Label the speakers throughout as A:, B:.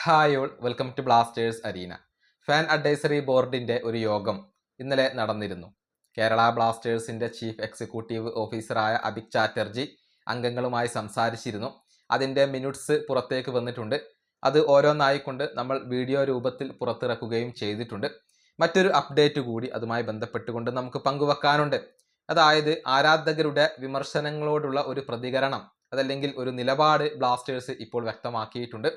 A: Hi all, welcome to Blasters arena. Fan advisory ബോർഡിന്റെ ഒരു യോഗം ഇന്നലെ നടന്നിരുന്നു. കേരള ബ്ലാസ്റ്റേഴ്സിന്റെ ചീഫ് എക്സിക്യൂട്ടീവ് ഓഫീസറായ അഭിക് ചാറ്റർജി അംഗങ്ങളുമായി സംസാരിച്ചിരുന്നു. അതിന്റെ മിനിറ്റ്സ് പുറത്തേക്ക് വന്നിട്ടുണ്ട്. അത് ഓരോന്നായിക്കൊണ്ട് നമ്മൾ വീഡിയോ രൂപത്തിൽ പുറത്തിറക്കുകയും ചെയ്തിട്ടുണ്ട്. മറ്റൊരു അപ്ഡേറ്റ് കൂടി അതുമായി ബന്ധപ്പെട്ടുകൊണ്ട് നമുക്ക് പങ്കുവെക്കാനുണ്ട്. അതായത് ആരാധകരുടെ വിമർശനങ്ങളോടുള്ള ഒരു പ്രതികരണം, അതല്ലെങ്കിൽ ഒരു നിലപാട് ബ്ലാസ്റ്റേഴ്സ് ഇപ്പോൾ വ്യക്തമാക്കിയിട്ടുണ്ട്.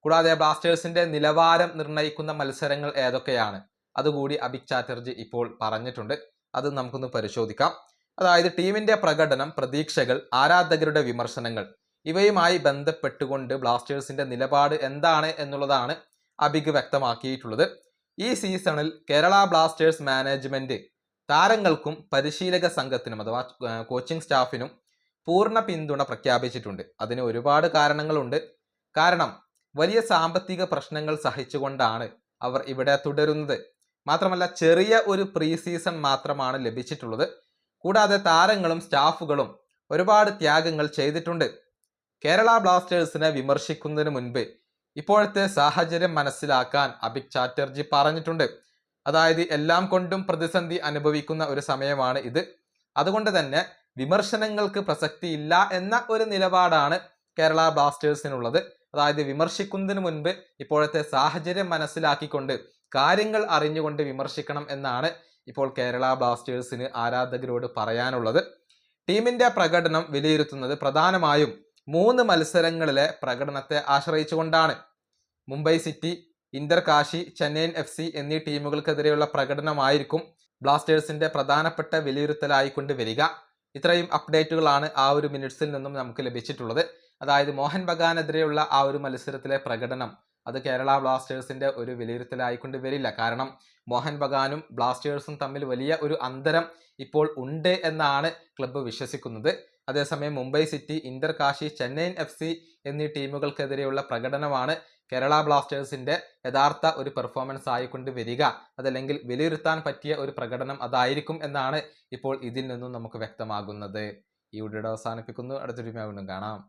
A: കൂടാതെ ബ്ലാസ്റ്റേഴ്സിന്റെ നിലവാരം നിർണ്ണയിക്കുന്ന മത്സരങ്ങൾ ഏതൊക്കെയാണ് അതുകൂടി അഭിക് ചാറ്റർജി ഇപ്പോൾ പറഞ്ഞിട്ടുണ്ട്. അത് നമുക്കൊന്ന് പരിശോധിക്കാം. അതായത് ടീമിന്റെ പ്രകടനം, പ്രതീക്ഷകൾ, ആരാധകരുടെ വിമർശനങ്ങൾ ഇവയുമായി ബന്ധപ്പെട്ടുകൊണ്ട് ബ്ലാസ്റ്റേഴ്സിന്റെ നിലപാട് എന്താണ് എന്നുള്ളതാണ് അഭിക് വ്യക്തമാക്കിയിട്ടുള്ളത്. ഈ സീസണിൽ കേരള ബ്ലാസ്റ്റേഴ്സ് മാനേജ്മെന്റ് താരങ്ങൾക്കും പരിശീലക സംഘത്തിനും അഥവാ കോച്ചിങ് സ്റ്റാഫിനും പൂർണ്ണ പിന്തുണ പ്രഖ്യാപിച്ചിട്ടുണ്ട്. അതിന് ഒരുപാട് കാരണങ്ങളുണ്ട്. കാരണം വലിയ സാമ്പത്തിക പ്രശ്നങ്ങൾ സഹിച്ചുകൊണ്ടാണ് അവർ ഇവിടെ തുടരുന്നത്. മാത്രമല്ല ചെറിയ ഒരു പ്രീ സീസൺ മാത്രമാണ് ലഭിച്ചിട്ടുള്ളത്. കൂടാതെ താരങ്ങളും സ്റ്റാഫുകളും ഒരുപാട് ത്യാഗങ്ങൾ ചെയ്തിട്ടുണ്ട്. കേരള ബ്ലാസ്റ്റേഴ്സിനെ വിമർശിക്കുന്നതിന് മുൻപ് ഇപ്പോഴത്തെ സാഹചര്യം മനസ്സിലാക്കാൻ അഭിക് ചാറ്റർജി പറഞ്ഞിട്ടുണ്ട്. അതായത് എല്ലാം കൊണ്ടും പ്രതിസന്ധി അനുഭവിക്കുന്ന ഒരു സമയമാണ് ഇത്. അതുകൊണ്ട് തന്നെ വിമർശനങ്ങൾക്ക് പ്രസക്തിയില്ല എന്ന ഒരു നിലപാടാണ് കേരള ബ്ലാസ്റ്റേഴ്സിനുള്ളത്. അതായത് വിമർശിക്കുന്നതിന് മുൻപ് ഇപ്പോഴത്തെ സാഹചര്യം മനസ്സിലാക്കിക്കൊണ്ട് കാര്യങ്ങൾ അറിഞ്ഞുകൊണ്ട് വിമർശിക്കണം എന്നാണ് ഇപ്പോൾ കേരള ബ്ലാസ്റ്റേഴ്സിന് ആരാധകരോട് പറയാനുള്ളത്. ടീമിന്റെ പ്രകടനം വിലയിരുത്തുന്നത് പ്രധാനമായും 3 മത്സരങ്ങളിലെ പ്രകടനത്തെ ആശ്രയിച്ചുകൊണ്ടാണ്. Mumbai City, Inter Kashi, Chennaiyin FC എന്നീ ടീമുകൾക്കെതിരെയുള്ള പ്രകടനമായിരിക്കും ബ്ലാസ്റ്റേഴ്സിന്റെ പ്രധാനപ്പെട്ട വിലയിരുത്തലായിക്കൊണ്ട് വരിക. ഇത്രയും അപ്ഡേറ്റുകളാണ് ആ ഒരു മിനിറ്റ്സിൽ നിന്നും നമുക്ക് ലഭിച്ചിട്ടുള്ളത്. അതായത് മോഹൻ ബഗാനെതിരെയുള്ള ആ ഒരു മത്സരത്തിലെ പ്രകടനം അത് കേരള ബ്ലാസ്റ്റേഴ്സിന്റെ ഒരു വിലയിരുത്തലായിക്കൊണ്ട് വരില്ല. കാരണം മോഹൻ ബഗാനും ബ്ലാസ്റ്റേഴ്സും തമ്മിൽ വലിയ ഒരു അന്തരം ഇപ്പോൾ ഉണ്ട് എന്നാണ് ക്ലബ്ബ് വിശ്വസിക്കുന്നത്. അതേസമയം Mumbai City, Inter Kashi, Chennaiyin FC എന്നീ ടീമുകൾക്കെതിരെയുള്ള പ്രകടനമാണ് കേരള ബ്ലാസ്റ്റേഴ്സിന്റെ യഥാർത്ഥ ഒരു പെർഫോമൻസ് ആയിക്കൊണ്ട് വരിക. അതല്ലെങ്കിൽ വിലയിരുത്താൻ പറ്റിയ ഒരു പ്രകടനം അതായിരിക്കും എന്നാണ് ഇപ്പോൾ ഇതിൽ നിന്നും നമുക്ക് വ്യക്തമാകുന്നത്. ഈ വീഡിയോ അവസാനിപ്പിക്കുന്നു. അടുത്തൊരു വീണ്ടും കാണാം.